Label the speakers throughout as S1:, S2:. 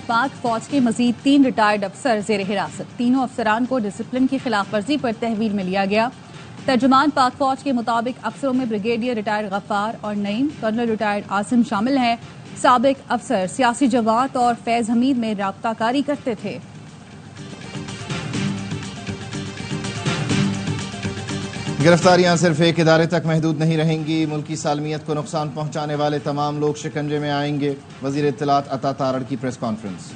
S1: पाक फौज के मजीद 3 रिटायर्ड अफसर जेर हिरासत। तीनों अफसरान को डिसिप्लिन की खिलाफ वर्जी पर तहवील में लिया गया। तर्जुमान पाक फौज के मुताबिक अफसरों में ब्रिगेडियर रिटायर्ड गफ्फार और नईम, कर्नल रिटायर्ड आसिम शामिल हैं। साबिक अफसर सियासी जमात और फैज हमीद में राब्ताकारी करते थे।
S2: गिरफ्तारियां सिर्फ एक इदारे तक महदूद नहीं रहेंगी। मुल्की सालमियत को नुकसान पहुंचाने वाले तमाम लोग शिकंजे में आएंगे। वजीर इत्तलात अता तारड़ की प्रेस कॉन्फ्रेंस।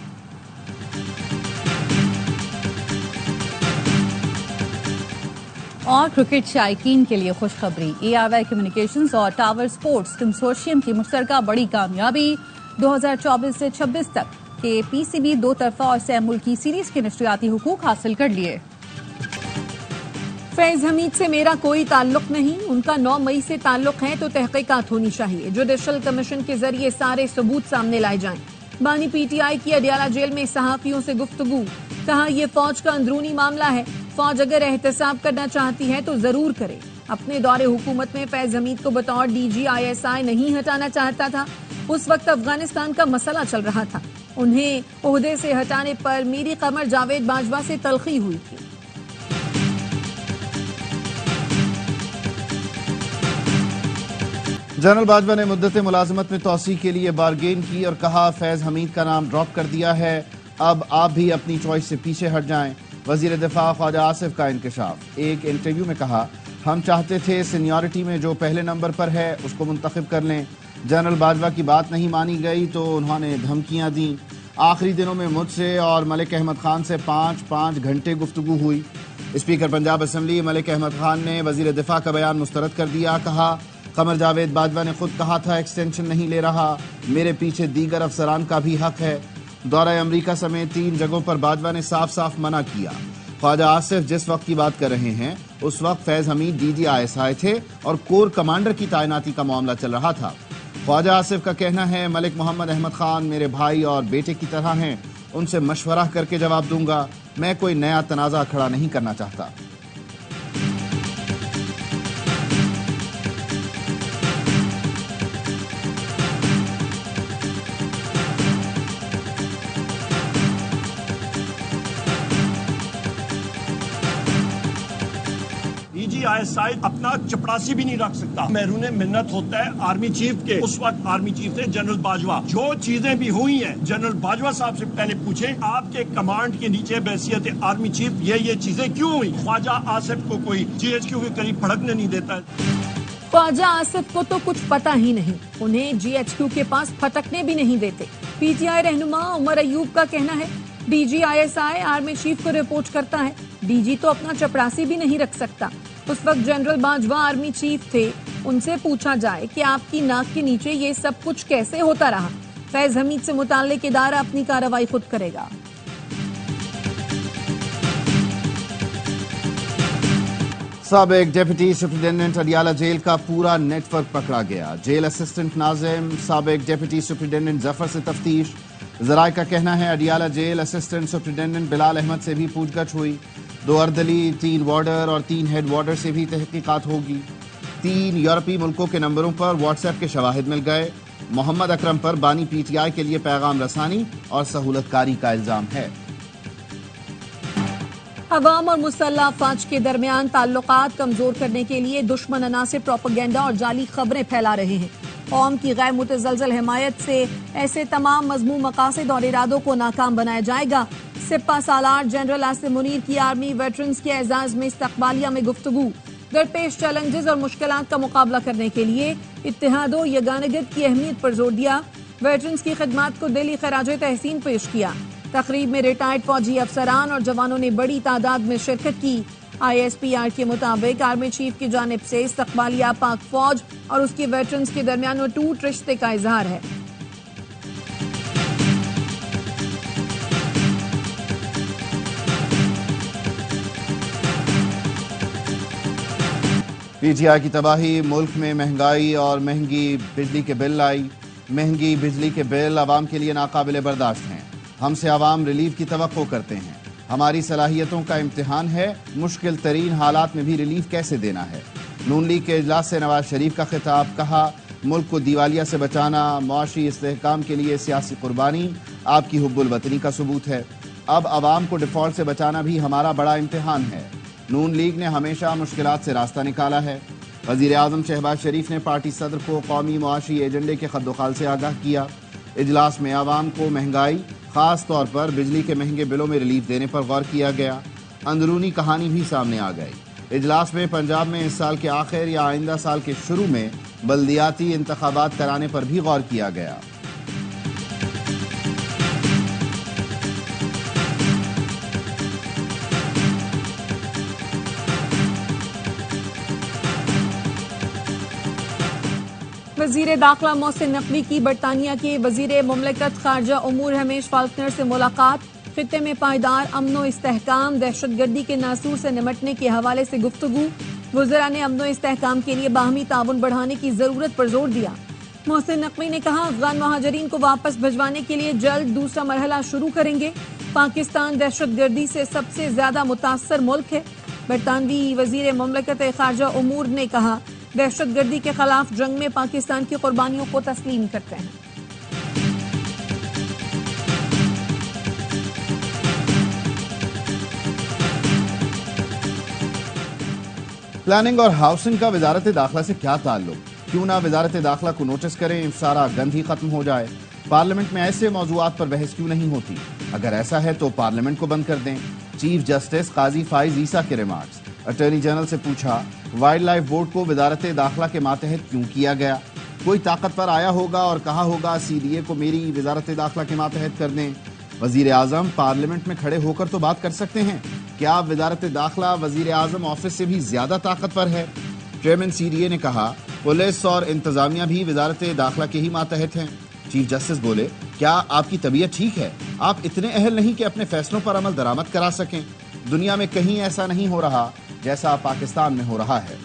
S1: और क्रिकेट शायकीन के लिए खुशखबरी, ARY कम्युनिकेशंस और टावर स्पोर्ट्स कंसोर्शियम की मुश्तरका बड़ी कामयाबी। 2024 से 26 तक के PCB दो तरफा और सह मुल्की सीरीज के नशरियाती हुकूक हासिल कर लिए।
S3: फैज हमीद से मेरा कोई ताल्लुक नहीं, उनका 9 मई से ताल्लुक है तो तहकीकात होनी चाहिए। जुडिशल कमीशन के जरिए सारे सबूत सामने लाए जाएं। बानी PTI की अडियाला जेल में सहाफियों से गुफ्तगू, कहा यह फौज का अंदरूनी मामला है, फौज अगर एहतसाब करना चाहती है तो जरूर करे। अपने दौरे हुकूमत में फैज हमीद को बतौर DG ISI नहीं हटाना चाहता था। उस वक्त अफगानिस्तान का मसला चल रहा था। उन्हें ओहदे से हटाने पर मीरी कमर जावेद बाजवा से तलखी हुई थी।
S2: जनरल बाजवा ने मुद्दत मुलाजमत में तोसी के लिए बारगेन की और कहा फैज हमीद का नाम ड्रॉप कर दिया है, अब आप भी अपनी चॉइस से पीछे हट जाएं। वजीर दिफा ख्वाजा आसिफ का इंकशाफ। एक इंटरव्यू में कहा, हम चाहते थे सीनियरिटी में जो पहले नंबर पर है उसको मुंतखब कर लें। जनरल बाजवा की बात नहीं मानी गई तो उन्होंने धमकियां दी। आखिरी दिनों में मुझसे और मलिक अहमद खान से 5-5 घंटे गुफ्तगू हुई। स्पीकर पंजाब असम्बली मलिक अहमद खान ने वजीर दिफा का बयान मुस्तरद कर दिया। कहा, कमर जावेद बाजवा ने खुद कहा था एक्सटेंशन नहीं ले रहा, मेरे पीछे दीगर अफसरान का भी हक है। दौरा अमरीका समेत 3 जगहों पर बाजवा ने साफ साफ मना किया। ख्वाजा आसिफ जिस वक्त की बात कर रहे हैं उस वक्त फैज हमीद DG ISI थे और कोर कमांडर की तैनाती का मामला चल रहा था। ख्वाजा आसिफ का कहना है, मलिक मोहम्मद अहमद खान मेरे भाई और बेटे की तरह हैं, उनसे मशवरा करके जवाब दूंगा, मैं कोई नया तनाज़ा खड़ा नहीं करना चाहता।
S4: DG ISI अपना चपरासी भी नहीं रख सकता। महरून मिन्नत होता है आर्मी चीफ के। उस वक्त आर्मी चीफ थे जनरल बाजवा। जो चीजें भी हुई हैं जनरल बाजवा साहब से पहले पूछें, आपके कमांड के नीचे बैसियत आर्मी चीफ ये चीजें क्यों हुई। ख्वाजा आसिफ को कोई GHQ के करीब फड़कने नहीं देता।
S3: ख्वाजा आसिफ को तो कुछ पता ही नहीं, उन्हें GHQ के पास फटकने भी नहीं देते। PTI रहनुमा उमर अयूब का कहना है, DG ISI आर्मी चीफ को रिपोर्ट करता है, DG तो अपना चपरासी भी नहीं रख सकता। उस वक्त जनरल बाजवा आर्मी चीफ थे, उनसे पूछा जाए कि आपकी नाक के नीचे ये सब कुछ कैसे होता रहा। फैज हमीद से मुताल्लिक इदारा अपनी कार्रवाई खुद करेगा।
S2: साबिक डिप्टी सुप्रिंटेंडेंट अडियाला जेल का पूरा नेटवर्क पकड़ा गया। जेल असिस्टेंट नाजिम साबिक डिप्टी सुप्रिंटेंडेंट जफर से तफ्तीश। जराये का कहना है, Adiala jail assistant superintendent Bilal Ahmed से भी पूछगछ हुई। 2 अर्दली, 3 वार्डर और 3 हेड वार्डर से भी तहकीकात होगी। 3 यूरोपीय मुल्कों के नंबरों पर व्हाट्सएप के शवाहिद मिल गए। मोहम्मद अकरम पर बानी PTI के लिए पैगाम रसानी और सहूलतकारी का इल्जाम है।
S3: अवाम और मुसल्लह अफवाज के दरमियान ताल्लुकात कमजोर करने के लिए दुश्मन अनासिर प्रोपेगेंडा और जाली खबरें फैला रहे हैं। कौम की गैर मुतज़लज़ल हिमायत से ऐसे तमाम मज़मूम मकासद और इरादों को नाकाम बनाया जाएगा। सिपा सालार जनरल आसिम मुनीर की आर्मी वेटरन्स के एजाज में इस्तकबालिया में गुफ्तगू। दरपेश चैलेंजेस और मुश्किलात का मुकाबला करने के लिए इत्तेहाद और यगानगत की अहमियत पर जोर दिया। वेटरन्स की खिदमात को दिली खराज तहसीन पेश किया। तकरीब में रिटायर्ड फौजी अफसरान और जवानों ने बड़ी तादाद में शिरकत की। ISPR के मुताबिक आर्मी चीफ की जानिब से इस्तकबालिया पाक फौज और उसकी वेटरन्स के दरमियान अटूट रिश्ते का इजहार है।
S2: PTI की तबाही, मुल्क में महंगाई और महंगी बिजली के बिल लाई। महंगी बिजली के बिल आवाम के लिए नाकाबिले बर्दाश्त हैं। हमसे आवाम रिलीफ की तवक्को करते हैं। हमारी सलाहियतों का इम्तिहान है, मुश्किल तरीन हालात में भी रिलीफ कैसे देना है। नून लीग के इजलास से नवाज शरीफ का खिताब। कहा, मुल्क को दिवालिया से बचाना, मुआशी इस्तेहकाम के लिए सियासी कुर्बानी आपकी हुब्बुल वतनी का सबूत है। अब अवाम को डिफॉल्ट से बचाना भी हमारा बड़ा इम्तिहान है। नून लीग ने हमेशा मुश्किलात से रास्ता निकाला है। वजीर आजम शहबाज शरीफ ने पार्टी सदर को कौमी मुआशी एजेंडे के खद्दोखाल से आगाह किया। इजलास में आवाम को महंगाई, खास तौर पर बिजली के महंगे बिलों में रिलीफ देने पर गौर किया गया। अंदरूनी कहानी भी सामने आ गई। इजलास में पंजाब में इस साल के आखिर या आइंदा साल के शुरू में बल्दियाती इंतखाबात कराने पर भी गौर किया गया।
S3: वजीर दाखिला मोहसिन नकवी की बरतानिया के वजीर मुमलिकत खारजा उमूर हमेश फाल्कनर से मुलाकात। खित्ते में पायदार अमनो इस्तेहकाम, दहशतगर्दी के नासूर से निमटने के हवाले से गुफ्तगू। वज़रा ने अमनो इस्तेहकाम के लिए बाहमी ताउन बढ़ाने की जरूरत पर जोर दिया। मोहसिन नकवी ने कहा, अफगान महाजरीन को वापस भिजवाने के लिए जल्द दूसरा मरहला शुरू करेंगे। पाकिस्तान दहशतगर्दी से सबसे ज्यादा मुतासर मुल्क है। बरतानवी वजीर मुमलिकत खारजा उमूर ने कहा, दहशतगर्दी के खिलाफ जंग में पाकिस्तान की कुर्बानियों को तस्लीम करते हैं।
S2: प्लानिंग और हाउसिंग का वजारत दाखिला से क्या ताल्लुक? क्यों ना वजारत दाखिला को नोटिस करें, सारा गंद ही खत्म हो जाए। पार्लियामेंट में ऐसे मौजूआत पर बहस क्यों नहीं होती? अगर ऐसा है तो पार्लियामेंट को बंद कर दें। चीफ जस्टिस काजी फाइज ईसा के रिमार्क्स। अटॉर्नी जनरल से पूछा, वाइल्ड लाइफ बोर्ड को वजारत दाखिला के मातहत क्यों किया गया? कोई ताकत पर आया होगा और कहा होगा CDA को मेरी वजारत दाखिला के मातहत कर दें। वजीर आजम पार्लियामेंट में खड़े होकर तो बात कर सकते हैं। क्या वजारत दाखिला वजीर आजम ऑफिस से भी ज्यादा ताकतवर है? चेयरमैन CDA ने कहा, पुलिस और इंतजामिया भी वजारत दाखिला के ही मातहत हैं। चीफ जस्टिस बोले, क्या आपकी तबीयत ठीक है? आप इतने अहल नहीं कि अपने फैसलों पर अमल दरामद करा सकें? दुनिया में कहीं ऐसा नहीं हो रहा जैसा पाकिस्तान में हो रहा है।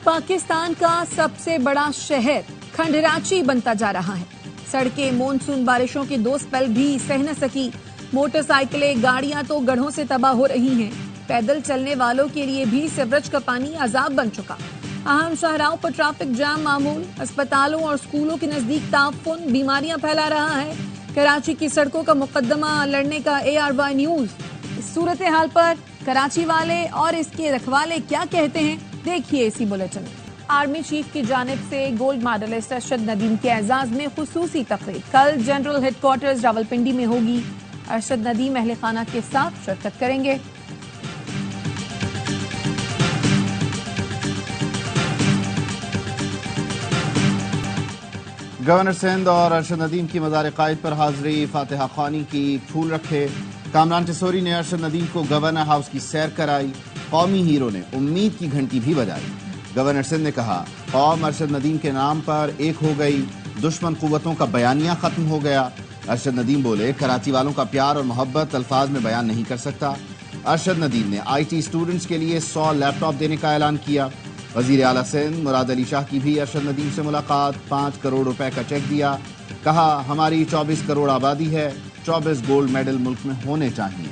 S3: पाकिस्तान का सबसे बड़ा शहर खंडराची बनता जा रहा है। सड़कें मॉनसून बारिशों के 2 स्पेल भी सह न सकी। मोटरसाइकिलें, गाड़ियां तो गढ़ों से तबाह हो रही हैं। पैदल चलने वालों के लिए भी सीवरेज का पानी अजाब बन चुका। अहम शाहराहों पर ट्रैफिक जाम मामूल। अस्पतालों और स्कूलों के नजदीक ताफुन बीमारियां फैला रहा है। कराची की सड़कों का मुकदमा लड़ने का ARY न्यूज। इस सूरत हाल पर कराची वाले और इसके रखवाले क्या कहते हैं, देखिए इसी बुलेटिन में। आर्मी चीफ की जानिब से गोल्ड मेडलिस्ट अरशद नदीम के एजाज में खुसूसी तकरीब कल जनरल हेडक्वार्टर्स रावलपिंडी में होगी। अरशद नदीम अहले खाना के साथ शिरकत करेंगे।
S2: गवर्नर सिंध और अरशद नदीम की मज़ार कायद पर हाजिरी। फातिहा खानी की फूल रखे। कामरान टिसोरी ने अरशद नदीम को गवर्नर हाउस की सैर कराई। कौमी हीरो ने उम्मीद की घंटी भी बजाई। गवर्नर सिंध ने कहा, कौम अरशद नदीम के नाम पर एक हो गई। दुश्मन कुव्वतों का बयानिया खत्म हो गया। अरशद नदीम बोले, कराची वालों का प्यार और मोहब्बत अल्फाज में बयान नहीं कर सकता। अरशद नदीम ने IT स्टूडेंट्स के लिए 100 लैपटॉप देने का ऐलान किया। वजीर आला सिंध मुराद अली शाह की भी अरशद नदीम से मुलाकात। 5 करोड़ रुपए का चेक दिया। कहा, हमारी 24 करोड़ आबादी है, 24 गोल्ड मेडल मुल्क में होने चाहिए।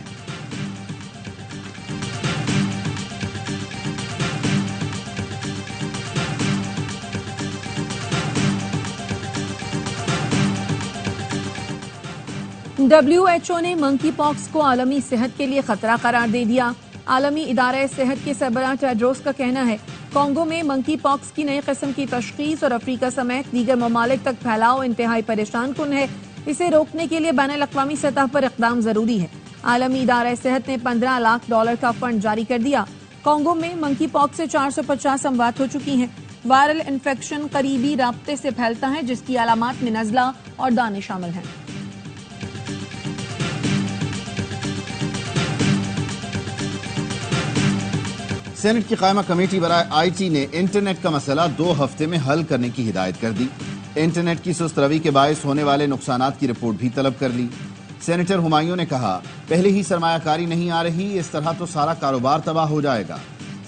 S3: WHO ने मंकी पॉक्स को आलमी सेहत के लिए खतरा करार दे दिया। आलमी इदारा सेहत के सरबराह टेड्रोस का कहना है, कॉन्गो में मंकी पॉक्स की नई किस्म की तशखीस और अफ्रीका समेत दीगर ममालिक तक फैलाव इंतहाई परेशान कुन है। इसे रोकने के लिए बैनुल अक़वामी सतह पर इक़दाम जरूरी है। आलमी इदारा सेहत ने $15 लाख का फंड जारी कर दिया। कॉन्गो में मंकी पॉक्स से 450 अमवात हो चुकी हैं। वायरल इन्फेक्शन करीबी राब्ते से फैलता है, जिसकी अलामात में नज़ला और दाने शामिल हैं।
S2: सेनेट की कायमा कमेटी बराए IT ने इंटरनेट का मसला 2 हफ्ते में हल करने की हिदायत कर दी। इंटरनेट की सुस्त रवि के बायस होने वाले नुकसानात की रिपोर्ट भी तलब कर ली। सेनेटर हुमायूं ने कहा, पहले ही सरमायाकारी नहीं आ रही, इस तरह तो सारा कारोबार तबाह हो जाएगा।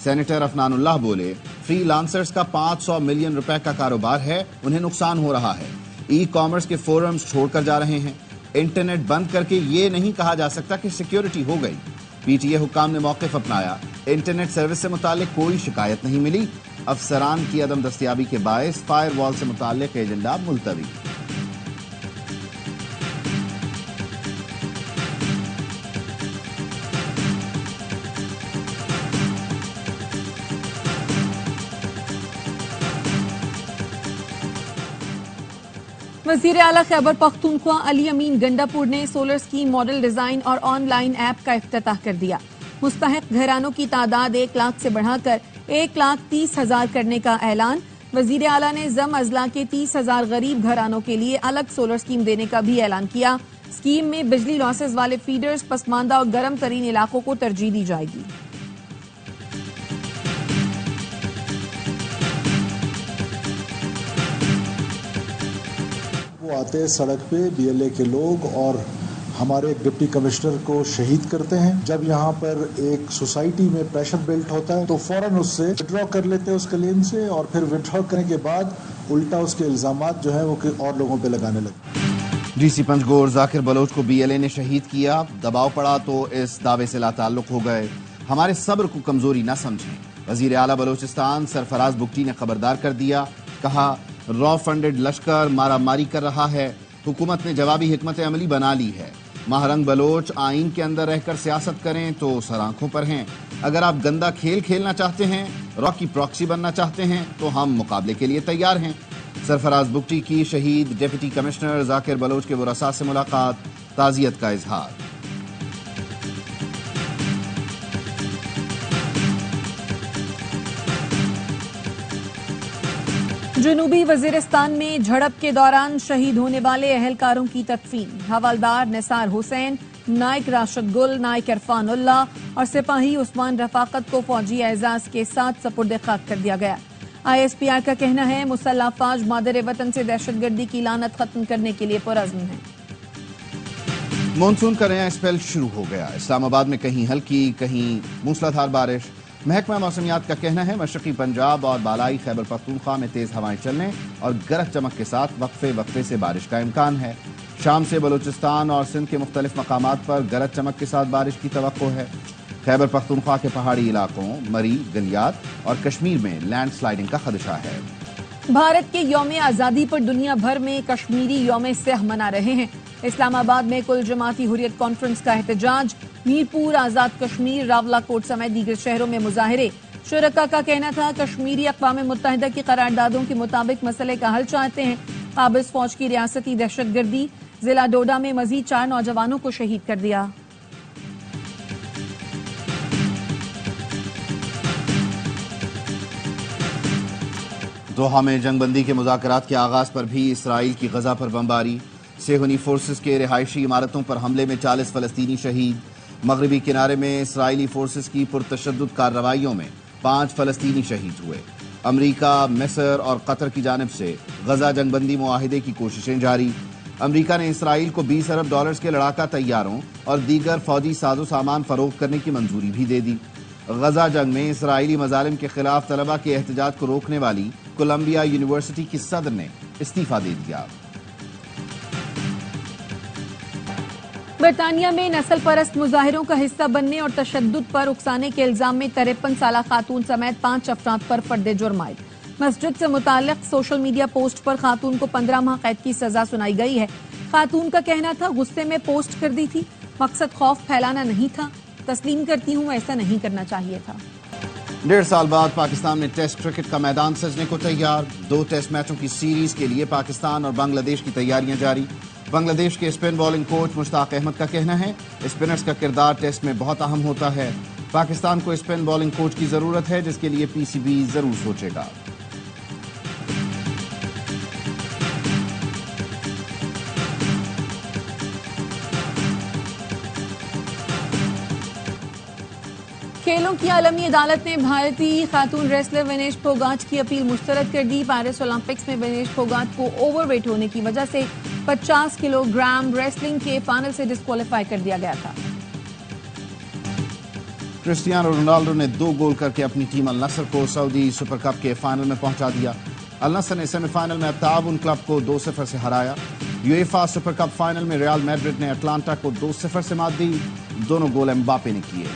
S2: सेनेटर अफनानुल्लाह बोले, फ्रीलांसर्स का 500 मिलियन रुपए का कारोबार है, उन्हें नुकसान हो रहा है। ई कॉमर्स के फोरम्स छोड़कर जा रहे हैं। इंटरनेट बंद करके ये नहीं कहा जा सकता कि सिक्योरिटी हो गई। पीटीए हुक्काम ने मौक़िफ़ अपनाया, इंटरनेट सर्विस से मुतालिक कोई शिकायत नहीं मिली। अफसरान की अदम दस्तियाबी के बायस फायरवॉल से मुतालिक एजेंडा मुलतवी।
S3: वज़ीर आला खैबर पख्तूनख्वा अली अमीन गंडापुर ने सोलर स्कीम मॉडल डिजाइन और ऑनलाइन ऐप का इफ्तिताह कर दिया। मुस्तहिक घरानों की तादाद 1 लाख से बढ़ाकर 1,30,000 करने का ऐलान। वज़ीर आला ने जम अजला के 30,000 गरीब घरानों के लिए अलग सोलर स्कीम देने का भी ऐलान किया। स्कीम में बिजली लॉसेस वाले फीडर्स, पसमानदा और गर्म तरीन इलाकों को तरजीह दी जाएगी।
S5: आते हैं सड़क पे बीएलए के लोग और हमारे डिप्टी कमिश्नर को शहीद करते हैं। जब यहाँ पर एक सोसाइटी में प्रेशर बिल्ट होता है तो फौरन उससे विड्रॉ कर लेते हैं उस क्लेम से, और फिर विड्रॉ करने के बाद उल्टा उसके इल्जामात जो है वो और लोगों पे लगाने लगे।
S2: डीसी पंजगोर जाकिर बलोच को बीएलए ने शहीद किया। दबाव पड़ा तो इस दावे से लाताल्लुक हो गए। हमारे सब्र को कमजोरी न समझें। वजीर आला बलोचिस्तान सरफराज बुगटी ने खबरदार कर दिया। कहा, रॉ फंडेड लश्कर मारा मारी कर रहा है। हुकूमत ने जवाबी हिकमत अमली बना ली है। महारंग बलोच आइन के अंदर रहकर सियासत करें तो सर आंखों पर हैं। अगर आप गंदा खेल खेलना चाहते हैं, रॉ की प्रॉक्सी बनना चाहते हैं, तो हम मुकाबले के लिए तैयार हैं। सरफराज बुगटी की शहीद डिप्टी कमिश्नर जाकिर बलोच के वरसा से मुलाकात, ताजियत का इजहार।
S3: जनूबी वजीरिस्तान में झड़प के दौरान शहीद होने वाले अहलकारों की तदफीन। हवलदार निसार हुसैन, नाइक राशिद गुल, नाइक इरफानुल्लाह और सिपाही उस्मान रफाकत को फौजी एजाज के साथ सपुर्द खाक कर दिया गया। ISPR का कहना है मुसल्लह अफवाज मादर वतन से दहशतगर्दी की लानत खत्म करने के लिए पुरअज़्म है।
S2: मानसून का नया स्पेल शुरू हो गया। इस्लामाबाद में कहीं हल्की कहीं मूसलाधार बारिश। महकमा मौसमियात का कहना है मशरकी पंजाब और बालाई खैबर पख्तूनख्वा में तेज हवाएं चलने और गरज चमक के साथ वक्फे वक्फे से बारिश का इम्कान है। शाम से बलूचिस्तान और सिंध के मुख्तलिफ मकामात पर गरज चमक के साथ बारिश की तवक्को है। खैबर पख्तूनख्वा के पहाड़ी इलाकों, मरी, गलियात और कश्मीर में लैंड स्लाइडिंग का खदशा है।
S3: भारत के यौम आज़ादी पर दुनिया भर में कश्मीरी यौम सियाह मना रहे हैं। इस्लामाबाद में कुल जमाती हुर्रियत कॉन्फ्रेंस का एहतजाज। मीरपुर, आजाद कश्मीर, रावलाकोट समेत दीगर शहरों में मुजाहिरे। शुरका का कहना था कश्मीरी अक़वाम मुत्तहिदा की करारदादों के मुताबिक मसले का हल चाहते हैं। काबिज फौज की रियासती दहशतगर्दी। जिला डोडा में मजीद 4 नौजवानों को शहीद कर दिया।
S2: दोहा में जंगबंदी के मुज़ाकरात के आगाज पर भी इसराइल की गजा पर बमबारी। सेहूनी फोर्सेस के रिहायशी इमारतों पर हमले में 40 फलस्तीनी शहीद। मगरबी किनारे में इसराइली फोर्सेस की पुरतशद्दुद कार्रवाइयों में 5 फलस्तीनी शहीद हुए। अमरीका, मिस्र और कतर की जानिब से गजा जंगबंदी मुआहिदे की कोशिशें जारी। अमरीका ने इसराइल को $20 अरब के लड़ाका तैयारों और दीगर फौजी साजो सामान फरोख्त करने की मंजूरी भी दे दी। गजा जंग में इसराइली मजालिम के खिलाफ तलबा के एहतजाज को रोकने वाली कोलंबिया यूनिवर्सिटी की सदर ने इस्तीफा दे दिया।
S3: बरतानिया में नस्ल परस्त मुजाहिरों का हिस्सा बनने और तशद्दुद पर उकसाने के इल्जाम में 53 साला खातून समेत 5 अफराद पर फर्द जुर्म आयद। मस्जिद से मुताल्लिक सोशल मीडिया पोस्ट पर खातून को 15 माह कैद की सजा सुनाई गई है। खातून का कहना था गुस्से में पोस्ट कर दी थी, मकसद खौफ फैलाना नहीं था। तस्लीम करती हूँ ऐसा नहीं करना चाहिए था।
S2: 1.5 साल बाद पाकिस्तान में टेस्ट क्रिकेट का मैदान सजने को तैयार। 2 टेस्ट मैचों की सीरीज के लिए पाकिस्तान और बांग्लादेश की तैयारियां जारी। बांग्लादेश के spin bowling coach Mushtaq Ahmed का कहना है स्पिनर्स का किरदार टेस्ट में बहुत अहम होता है। पाकिस्तान को स्पिन बॉलिंग कोच की जरूरत है जिसके लिए PCB जरूर सोचेगा।
S3: खेलों की आलमी अदालत ने भारतीय खातून रेसलर विनेश फोगाट की अपील मुस्तरद कर दी। पेरिस ओलंपिक्स में विनेश फोगाट को ओवरवेट होने की वजह से 50 किलोग्राम रेसलिंग के फाइनल से डिस्क्वालीफाई कर दिया गया था।
S2: क्रिस्टियानो रोनाल्डो ने 2 गोल करके अपनी टीम अल नसर को सऊदी सुपर कप के फाइनल में पहुंचा दिया। अल नस्र ने सेमीफाइनल में ताउन क्लब को 2-0 से हराया। यूएफा सुपर कप फाइनल में रियल मैड्रिड ने अटलांटा को 2-0 से मात दी। दोनों गोल एम्बापे ने किए।